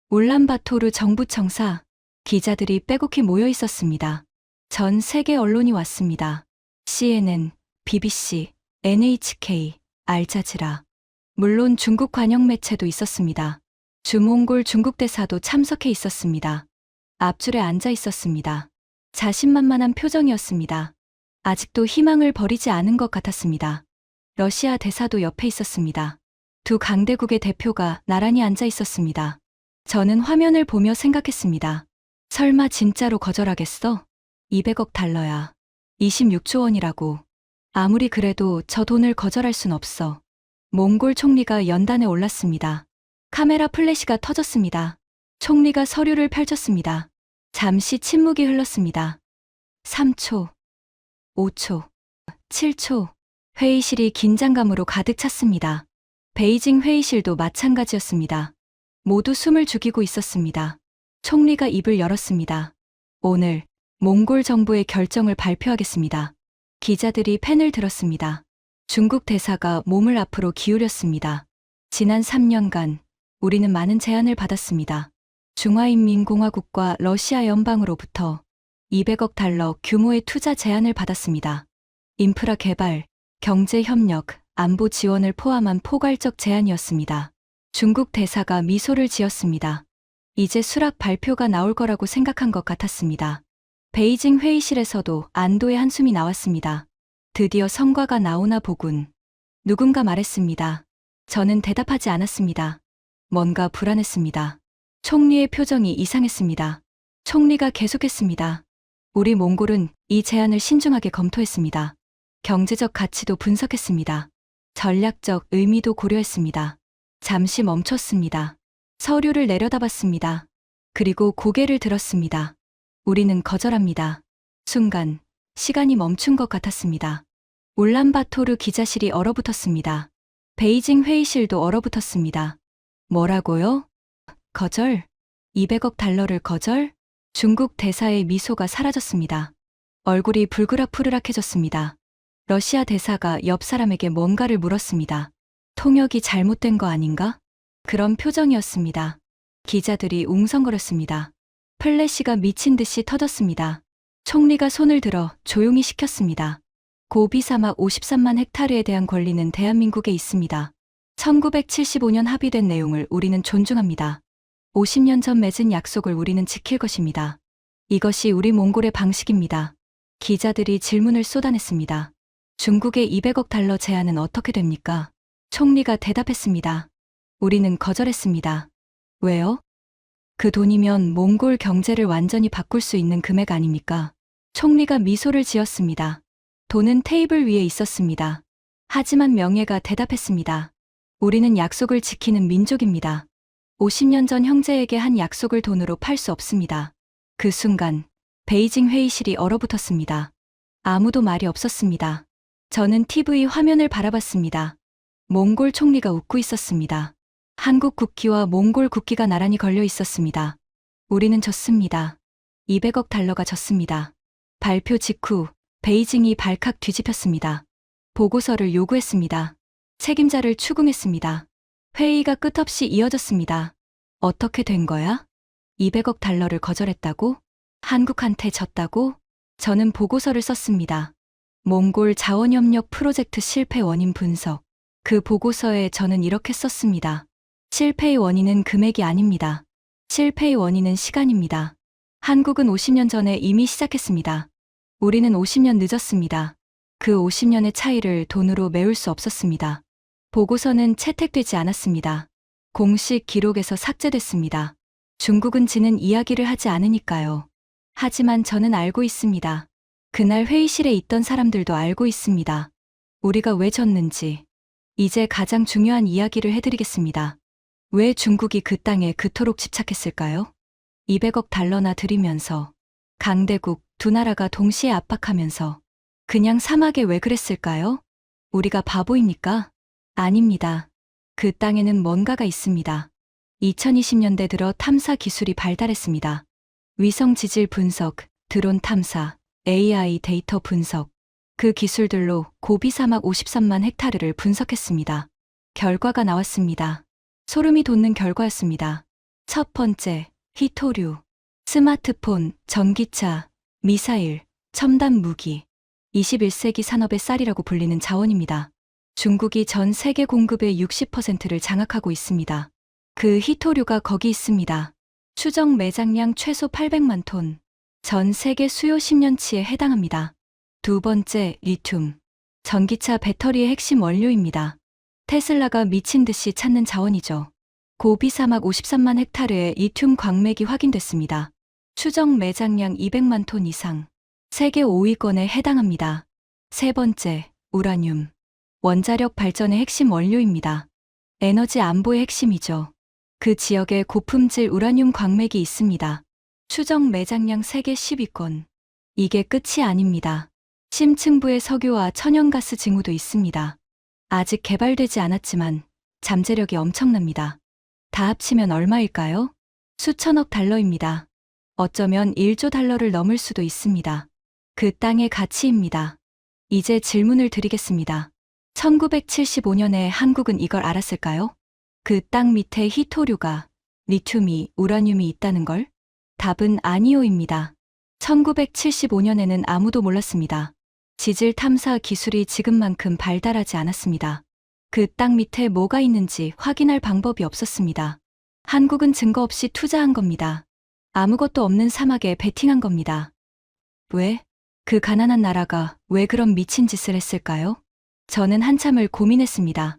울란바토르 정부청사, 기자들이 빼곡히 모여 있었습니다. 전 세계 언론이 왔습니다. CNN, BBC, NHK, 알자지라. 물론 중국 관영 매체도 있었습니다. 주몽골 중국 대사도 참석해 있었습니다. 앞줄에 앉아 있었습니다. 자신만만한 표정이었습니다. 아직도 희망을 버리지 않은 것 같았습니다. 러시아 대사도 옆에 있었습니다. 두 강대국의 대표가 나란히 앉아 있었습니다. 저는 화면을 보며 생각했습니다. 설마 진짜로 거절하겠어? 200억 달러야. 26조 원이라고. 아무리 그래도 저 돈을 거절할 순 없어. 몽골 총리가 연단에 올랐습니다. 카메라 플래시가 터졌습니다. 총리가 서류를 펼쳤습니다. 잠시 침묵이 흘렀습니다. 3초, 5초, 7초. 회의실이 긴장감으로 가득 찼습니다. 베이징 회의실도 마찬가지였습니다. 모두 숨을 죽이고 있었습니다. 총리가 입을 열었습니다. 오늘 몽골 정부의 결정을 발표하겠습니다. 기자들이 펜을 들었습니다. 중국 대사가 몸을 앞으로 기울였습니다. 지난 3년간 우리는 많은 제안을 받았습니다. 중화인민공화국과 러시아 연방으로부터 200억 달러 규모의 투자 제안을 받았습니다. 인프라 개발, 경제 협력, 안보 지원을 포함한 포괄적 제안이었습니다. 중국 대사가 미소를 지었습니다. 이제 수락 발표가 나올 거라고 생각한 것 같았습니다. 베이징 회의실에서도 안도의 한숨이 나왔습니다. 드디어 성과가 나오나 보군. 누군가 말했습니다. 저는 대답하지 않았습니다. 뭔가 불안했습니다. 총리의 표정이 이상했습니다. 총리가 계속했습니다. 우리 몽골은 이 제안을 신중하게 검토했습니다. 경제적 가치도 분석했습니다. 전략적 의미도 고려했습니다. 잠시 멈췄습니다. 서류를 내려다봤습니다. 그리고 고개를 들었습니다. 우리는 거절합니다. 순간 시간이 멈춘 것 같았습니다. 울란바토르 기자실이 얼어붙었습니다. 베이징 회의실도 얼어붙었습니다. 뭐라고요? 거절? 200억 달러를 거절? 중국 대사의 미소가 사라졌습니다. 얼굴이 불그락푸르락해졌습니다. 러시아 대사가 옆 사람에게 뭔가를 물었습니다. 통역이 잘못된 거 아닌가? 그런 표정이었습니다. 기자들이 웅성거렸습니다. 플래시가 미친 듯이 터졌습니다. 총리가 손을 들어 조용히 시켰습니다. 고비 사막 53만 헥타르에 대한 권리는 대한민국에 있습니다. 1975년 합의된 내용을 우리는 존중합니다. 50년 전 맺은 약속을 우리는 지킬 것입니다. 이것이 우리 몽골의 방식입니다. 기자들이 질문을 쏟아냈습니다. 중국의 200억 달러 제안은 어떻게 됩니까? 총리가 대답했습니다. 우리는 거절했습니다. 왜요? 그 돈이면 몽골 경제를 완전히 바꿀 수 있는 금액 아닙니까? 총리가 미소를 지었습니다. 돈은 테이블 위에 있었습니다. 하지만 명예가 대답했습니다. 우리는 약속을 지키는 민족입니다. 50년 전 형제에게 한 약속을 돈으로 팔 수 없습니다. 그 순간 베이징 회의실이 얼어붙었습니다. 아무도 말이 없었습니다. 저는 TV 화면을 바라봤습니다. 몽골 총리가 웃고 있었습니다. 한국 국기와 몽골 국기가 나란히 걸려 있었습니다. 우리는 졌습니다. 200억 달러가 졌습니다. 발표 직후 베이징이 발칵 뒤집혔습니다. 보고서를 요구했습니다. 책임자를 추궁했습니다. 회의가 끝없이 이어졌습니다. 어떻게 된 거야? 200억 달러를 거절했다고? 한국한테 졌다고? 저는 보고서를 썼습니다. 몽골 자원협력 프로젝트 실패 원인 분석. 그 보고서에 저는 이렇게 썼습니다. 실패의 원인은 금액이 아닙니다. 실패의 원인은 시간입니다. 한국은 50년 전에 이미 시작했습니다. 우리는 50년 늦었습니다. 그 50년의 차이를 돈으로 메울 수 없었습니다. 보고서는 채택되지 않았습니다. 공식 기록에서 삭제됐습니다. 중국은 지는 이야기를 하지 않으니까요. 하지만 저는 알고 있습니다. 그날 회의실에 있던 사람들도 알고 있습니다. 우리가 왜 졌는지. 이제 가장 중요한 이야기를 해드리겠습니다. 왜 중국이 그 땅에 그토록 집착했을까요? 200억 달러나 들이면서 강대국 두 나라가 동시에 압박하면서 그냥 사막에 왜 그랬을까요? 우리가 바보입니까? 아닙니다. 그 땅에는 뭔가가 있습니다. 2020년대 들어 탐사 기술이 발달했습니다. 위성 지질 분석, 드론 탐사, AI 데이터 분석. 그 기술들로 고비 사막 53만 헥타르를 분석했습니다. 결과가 나왔습니다. 소름이 돋는 결과였습니다. 첫 번째, 히토류. 스마트폰, 전기차, 미사일, 첨단 무기. 21세기 산업의 쌀이라고 불리는 자원입니다. 중국이 전 세계 공급의 60%를 장악하고 있습니다. 그 히토류가 거기 있습니다. 추정 매장량 최소 800만 톤. 전 세계 수요 10년치에 해당합니다. 두 번째, 리튬. 전기차 배터리의 핵심 원료입니다. 테슬라가 미친 듯이 찾는 자원이죠. 고비 사막 53만 헥타르의 리튬 광맥이 확인됐습니다. 추정 매장량 200만 톤 이상. 세계 5위권에 해당합니다. 세 번째, 우라늄. 원자력 발전의 핵심 원료입니다. 에너지 안보의 핵심이죠. 그 지역에 고품질 우라늄 광맥이 있습니다. 추정 매장량 세계 10위권. 이게 끝이 아닙니다. 심층부의 석유와 천연가스 징후도 있습니다. 아직 개발되지 않았지만 잠재력이 엄청납니다. 다 합치면 얼마일까요? 수천억 달러입니다. 어쩌면 1조 달러를 넘을 수도 있습니다. 그 땅의 가치입니다. 이제 질문을 드리겠습니다. 1975년에 한국은 이걸 알았을까요? 그 땅 밑에 히토류가, 리튬이, 우라늄이 있다는 걸? 답은 아니오입니다. 1975년에는 아무도 몰랐습니다. 지질 탐사 기술이 지금만큼 발달하지 않았습니다. 그 땅 밑에 뭐가 있는지 확인할 방법이 없었습니다. 한국은 증거 없이 투자한 겁니다. 아무것도 없는 사막에 베팅한 겁니다. 왜? 그 가난한 나라가 왜 그런 미친 짓을 했을까요? 저는 한참을 고민했습니다.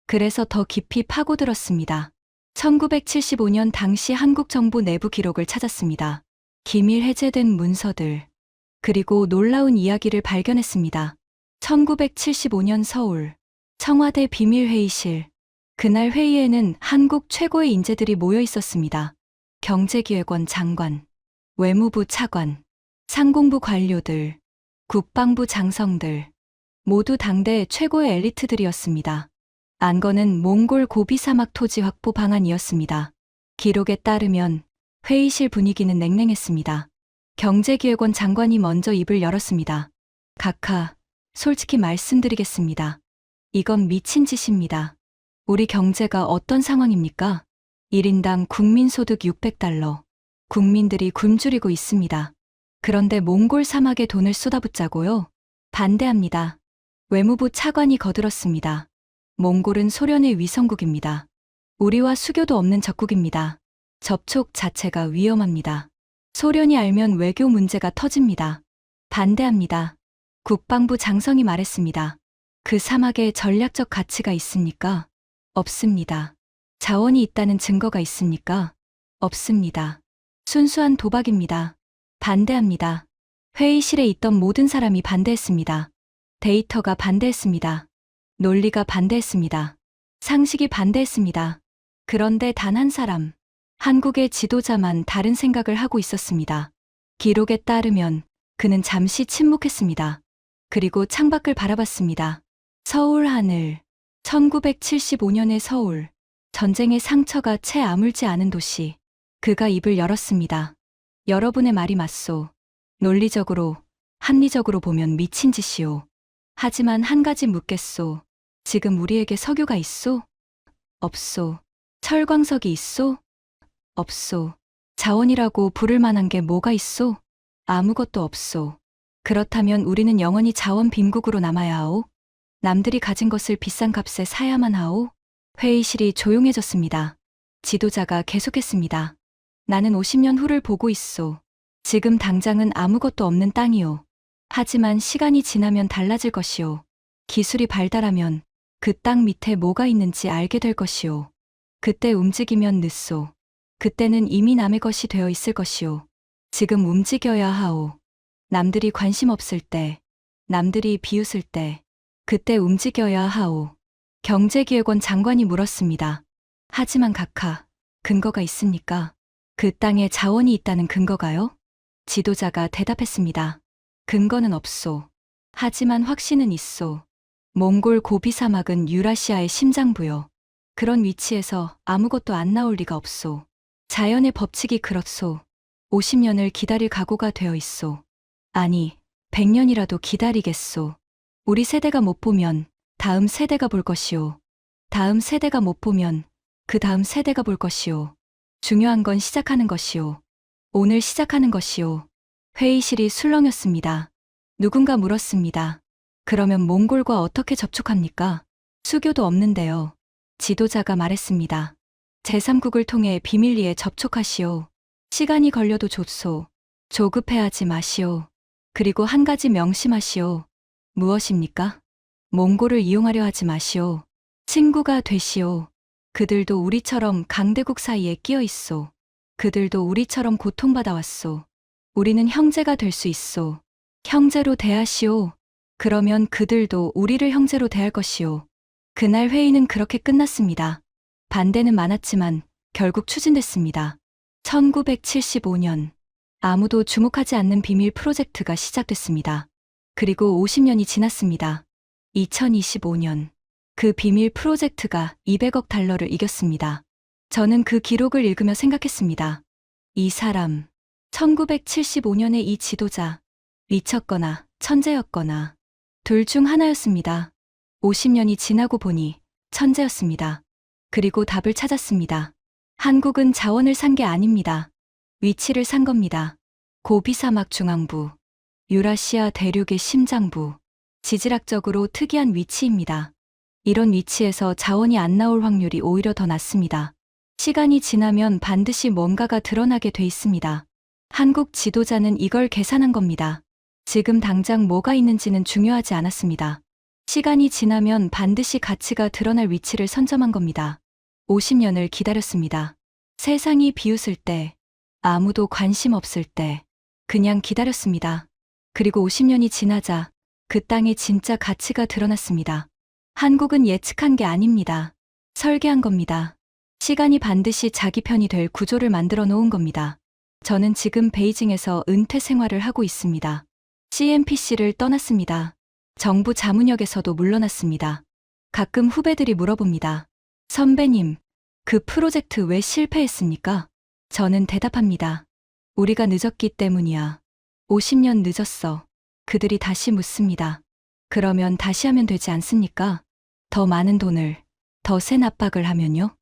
그래서 더 깊이 파고들었습니다. 1975년 당시 한국 정부 내부 기록을 찾았습니다. 기밀 해제된 문서들. 그리고 놀라운 이야기를 발견했습니다. 1975년 서울 청와대 비밀회의실. 그날 회의에는 한국 최고의 인재들이 모여 있었습니다. 경제기획원 장관, 외무부 차관, 상공부 관료들, 국방부 장성들, 모두 당대 최고의 엘리트들이었습니다. 안건은 몽골 고비 사막 토지 확보 방안이었습니다. 기록에 따르면 회의실 분위기는 냉랭했습니다. 경제기획원 장관이 먼저 입을 열었습니다. 각하, 솔직히 말씀드리겠습니다. 이건 미친 짓입니다. 우리 경제가 어떤 상황입니까? 1인당 국민소득 600달러. 국민들이 굶주리고 있습니다. 그런데 몽골 사막에 돈을 쏟아붓자고요? 반대합니다. 외무부 차관이 거들었습니다. 몽골은 소련의 위성국입니다. 우리와 수교도 없는 적국입니다. 접촉 자체가 위험합니다. 소련이 알면 외교 문제가 터집니다. 반대합니다. 국방부 장성이 말했습니다. 그 사막에 전략적 가치가 있습니까? 없습니다. 자원이 있다는 증거가 있습니까? 없습니다. 순수한 도박입니다. 반대합니다. 회의실에 있던 모든 사람이 반대했습니다. 데이터가 반대했습니다. 논리가 반대했습니다. 상식이 반대했습니다. 그런데 단 한 사람, 한국의 지도자만 다른 생각을 하고 있었습니다. 기록에 따르면 그는 잠시 침묵했습니다. 그리고 창밖을 바라봤습니다. 서울 하늘, 1975년의 서울, 전쟁의 상처가 채 아물지 않은 도시. 그가 입을 열었습니다. 여러분의 말이 맞소. 논리적으로, 합리적으로 보면 미친 짓이오. 하지만 한 가지 묻겠소. 지금 우리에게 석유가 있소? 없소. 철광석이 있소? 없소. 자원이라고 부를 만한 게 뭐가 있소? 아무것도 없소. 그렇다면 우리는 영원히 자원 빈국으로 남아야 하오? 남들이 가진 것을 비싼 값에 사야만 하오? 회의실이 조용해졌습니다. 지도자가 계속했습니다. 나는 50년 후를 보고 있소. 지금 당장은 아무것도 없는 땅이오. 하지만 시간이 지나면 달라질 것이오. 기술이 발달하면 그 땅 밑에 뭐가 있는지 알게 될 것이오. 그때 움직이면 늦소. 그때는 이미 남의 것이 되어 있을 것이오. 지금 움직여야 하오. 남들이 관심 없을 때, 남들이 비웃을 때, 그때 움직여야 하오. 경제기획원 장관이 물었습니다. 하지만 각하, 근거가 있습니까? 그 땅에 자원이 있다는 근거가요? 지도자가 대답했습니다. 근거는 없소. 하지만 확신은 있소. 몽골 고비 사막은 유라시아의 심장부요. 그런 위치에서 아무것도 안 나올 리가 없소. 자연의 법칙이 그렇소. 50년을 기다릴 각오가 되어 있소. 아니, 100년이라도 기다리겠소. 우리 세대가 못 보면 다음 세대가 볼 것이오. 다음 세대가 못 보면 그 다음 세대가 볼 것이오. 중요한 건 시작하는 것이오. 오늘 시작하는 것이오. 회의실이 술렁였습니다. 누군가 물었습니다. 그러면 몽골과 어떻게 접촉합니까? 수교도 없는데요. 지도자가 말했습니다. 제3국을 통해 비밀리에 접촉하시오. 시간이 걸려도 좋소. 조급해하지 마시오. 그리고 한 가지 명심하시오. 무엇입니까? 몽골을 이용하려 하지 마시오. 친구가 되시오. 그들도 우리처럼 강대국 사이에 끼어 있소. 그들도 우리처럼 고통받아왔소. 우리는 형제가 될 수 있소. 형제로 대하시오. 그러면 그들도 우리를 형제로 대할 것이오. 그날 회의는 그렇게 끝났습니다. 반대는 많았지만 결국 추진됐습니다. 1975년 아무도 주목하지 않는 비밀 프로젝트가 시작됐습니다. 그리고 50년이 지났습니다. 2025년 그 비밀 프로젝트가 200억 달러를 이겼습니다. 저는 그 기록을 읽으며 생각했습니다. 이 사람, 1975년의 이 지도자, 미쳤거나 천재였거나 둘 중 하나였습니다. 50년이 지나고 보니 천재였습니다. 그리고 답을 찾았습니다. 한국은 자원을 산 게 아닙니다. 위치를 산 겁니다. 고비 사막 중앙부, 유라시아 대륙의 심장부, 지질학적으로 특이한 위치입니다. 이런 위치에서 자원이 안 나올 확률이 오히려 더 낮습니다. 시간이 지나면 반드시 뭔가가 드러나게 돼 있습니다. 한국 지도자는 이걸 계산한 겁니다. 지금 당장 뭐가 있는지는 중요하지 않았습니다. 시간이 지나면 반드시 가치가 드러날 위치를 선점한 겁니다. 50년을 기다렸습니다. 세상이 비웃을 때, 아무도 관심 없을 때, 그냥 기다렸습니다. 그리고 50년이 지나자 그 땅에 진짜 가치가 드러났습니다. 한국은 예측한 게 아닙니다. 설계한 겁니다. 시간이 반드시 자기 편이 될 구조를 만들어 놓은 겁니다. 저는 지금 베이징에서 은퇴 생활을 하고 있습니다. CNPC를 떠났습니다. 정부 자문역에서도 물러났습니다. 가끔 후배들이 물어봅니다. 선배님, 그 프로젝트 왜 실패했습니까? 저는 대답합니다. 우리가 늦었기 때문이야. 50년 늦었어. 그들이 다시 묻습니다. 그러면 다시 하면 되지 않습니까? 더 많은 돈을, 더 센 압박을 하면요?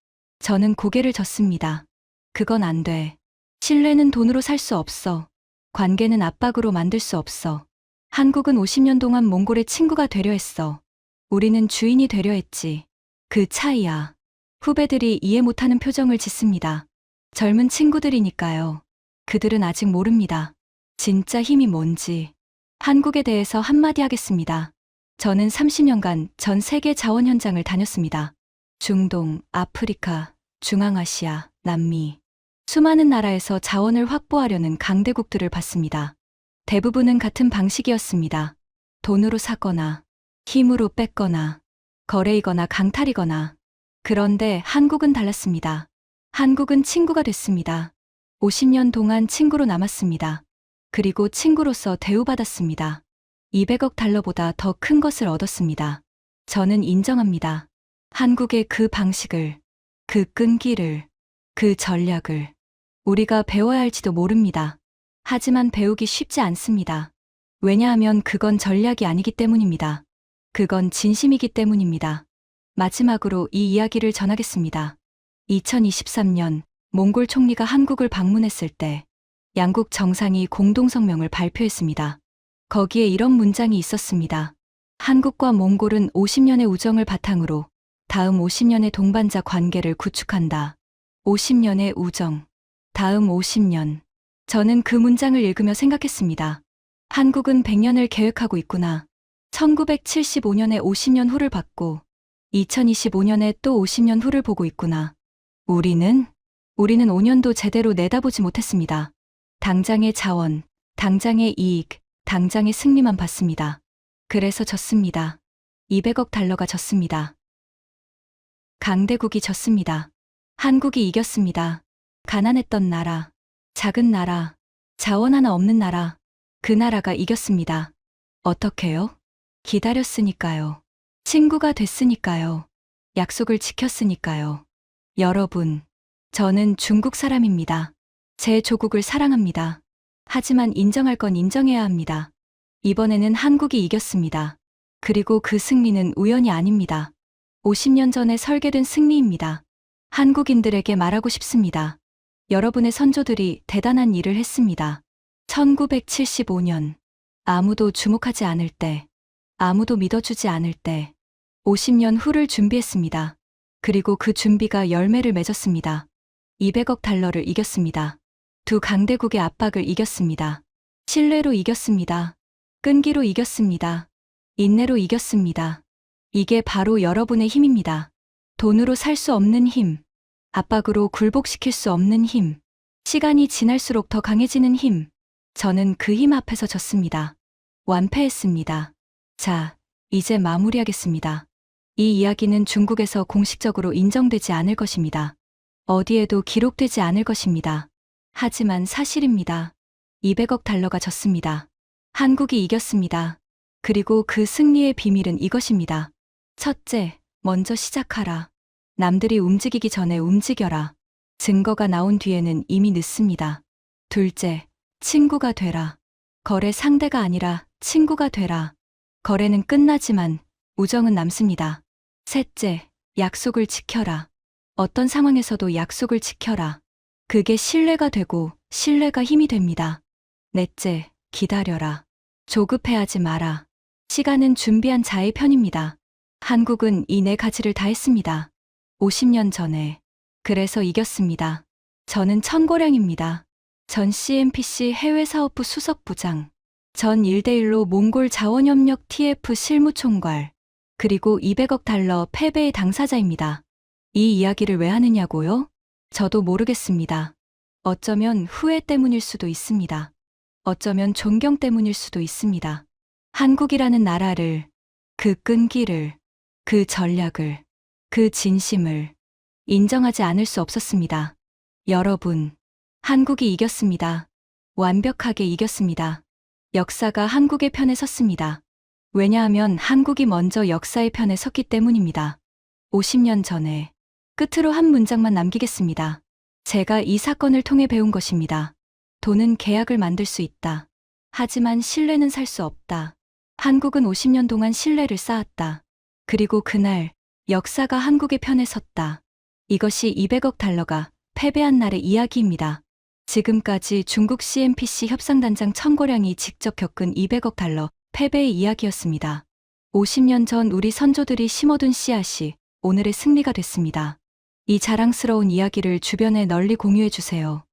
저는 고개를 젓습니다. 그건 안 돼. 신뢰는 돈으로 살 수 없어. 관계는 압박으로 만들 수 없어. 한국은 50년 동안 몽골의 친구가 되려 했어. 우리는 주인이 되려 했지. 그 차이야. 후배들이 이해 못하는 표정을 짓습니다. 젊은 친구들이니까요. 그들은 아직 모릅니다. 진짜 힘이 뭔지. 한국에 대해서 한마디 하겠습니다. 저는 30년간 전 세계 자원 현장을 다녔습니다. 중동, 아프리카, 중앙아시아, 남미. 수많은 나라에서 자원을 확보하려는 강대국들을 봤습니다. 대부분은 같은 방식이었습니다. 돈으로 사거나, 힘으로 뺏거나, 거래이거나 강탈이거나. 그런데 한국은 달랐습니다. 한국은 친구가 됐습니다. 50년 동안 친구로 남았습니다. 그리고 친구로서 대우받았습니다. 200억 달러보다 더 큰 것을 얻었습니다. 저는 인정합니다. 한국의 그 방식을, 그 끈기를, 그 전략을 우리가 배워야 할지도 모릅니다. 하지만 배우기 쉽지 않습니다. 왜냐하면 그건 전략이 아니기 때문입니다. 그건 진심이기 때문입니다. 마지막으로 이 이야기를 전하겠습니다. 2023년 몽골 총리가 한국을 방문했을 때 양국 정상이 공동성명을 발표했습니다. 거기에 이런 문장이 있었습니다. 한국과 몽골은 50년의 우정을 바탕으로 다음 50년의 동반자 관계를 구축한다. 50년의 우정. 다음 50년. 저는 그 문장을 읽으며 생각했습니다. 한국은 100년을 계획하고 있구나. 1975년에 50년 후를 봤고 2025년에 또 50년 후를 보고 있구나. 우리는 5년도 제대로 내다보지 못했습니다. 당장의 자원, 당장의 이익, 당장의 승리만 봤습니다. 그래서 졌습니다. 200억 달러가 졌습니다. 강대국이 졌습니다. 한국이 이겼습니다. 가난했던 나라, 작은 나라, 자원 하나 없는 나라, 그 나라가 이겼습니다. 어떻게요? 기다렸으니까요. 친구가 됐으니까요. 약속을 지켰으니까요. 여러분, 저는 중국 사람입니다. 제 조국을 사랑합니다. 하지만 인정할 건 인정해야 합니다. 이번에는 한국이 이겼습니다. 그리고 그 승리는 우연이 아닙니다. 50년 전에 설계된 승리입니다. 한국인들에게 말하고 싶습니다. 여러분의 선조들이 대단한 일을 했습니다. 1975년. 아무도 주목하지 않을 때, 아무도 믿어주지 않을 때, 50년 후를 준비했습니다. 그리고 그 준비가 열매를 맺었습니다. 200억 달러를 이겼습니다. 두 강대국의 압박을 이겼습니다. 신뢰로 이겼습니다. 끈기로 이겼습니다. 인내로 이겼습니다. 이게 바로 여러분의 힘입니다. 돈으로 살 수 없는 힘, 압박으로 굴복시킬 수 없는 힘, 시간이 지날수록 더 강해지는 힘. 저는 그 힘 앞에서 졌습니다. 완패했습니다. 자, 이제 마무리하겠습니다. 이 이야기는 중국에서 공식적으로 인정되지 않을 것입니다. 어디에도 기록되지 않을 것입니다. 하지만 사실입니다. 200억 달러가 졌습니다. 한국이 이겼습니다. 그리고 그 승리의 비밀은 이것입니다. 첫째, 먼저 시작하라. 남들이 움직이기 전에 움직여라. 증거가 나온 뒤에는 이미 늦습니다. 둘째, 친구가 되라. 거래 상대가 아니라 친구가 되라. 거래는 끝나지만 우정은 남습니다. 셋째, 약속을 지켜라. 어떤 상황에서도 약속을 지켜라. 그게 신뢰가 되고 신뢰가 힘이 됩니다. 넷째, 기다려라. 조급해하지 마라. 시간은 준비한 자의 편입니다. 한국은 이 네 가지를 다 했습니다. 50년 전에. 그래서 이겼습니다. 저는 천고량입니다. 전 CNPC 해외사업부 수석부장, 전 1대1로 몽골 자원협력 TF 실무총괄, 그리고 200억 달러 패배의 당사자입니다. 이 이야기를 왜 하느냐고요? 저도 모르겠습니다. 어쩌면 후회 때문일 수도 있습니다. 어쩌면 존경 때문일 수도 있습니다. 한국이라는 나라를, 그 끈기를, 그 전략을, 그 진심을 인정하지 않을 수 없었습니다. 여러분, 한국이 이겼습니다. 완벽하게 이겼습니다. 역사가 한국의 편에 섰습니다. 왜냐하면 한국이 먼저 역사의 편에 섰기 때문입니다. 50년 전에 끝으로 한 문장만 남기겠습니다. 제가 이 사건을 통해 배운 것입니다. 돈은 계약을 만들 수 있다. 하지만 신뢰는 살 수 없다. 한국은 50년 동안 신뢰를 쌓았다. 그리고 그날 역사가 한국의 편에 섰다. 이것이 200억 달러가 패배한 날의 이야기입니다. 지금까지 중국 CNPC 협상단장 천고량이 직접 겪은 200억 달러 패배의 이야기였습니다. 50년 전 우리 선조들이 심어둔 씨앗이 오늘의 승리가 됐습니다. 이 자랑스러운 이야기를 주변에 널리 공유해 주세요.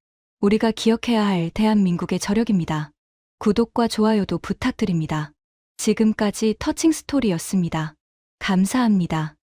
우리가 기억해야 할 대한민국의 저력입니다. 구독과 좋아요도 부탁드립니다. 지금까지 터칭 스토리였습니다. 감사합니다.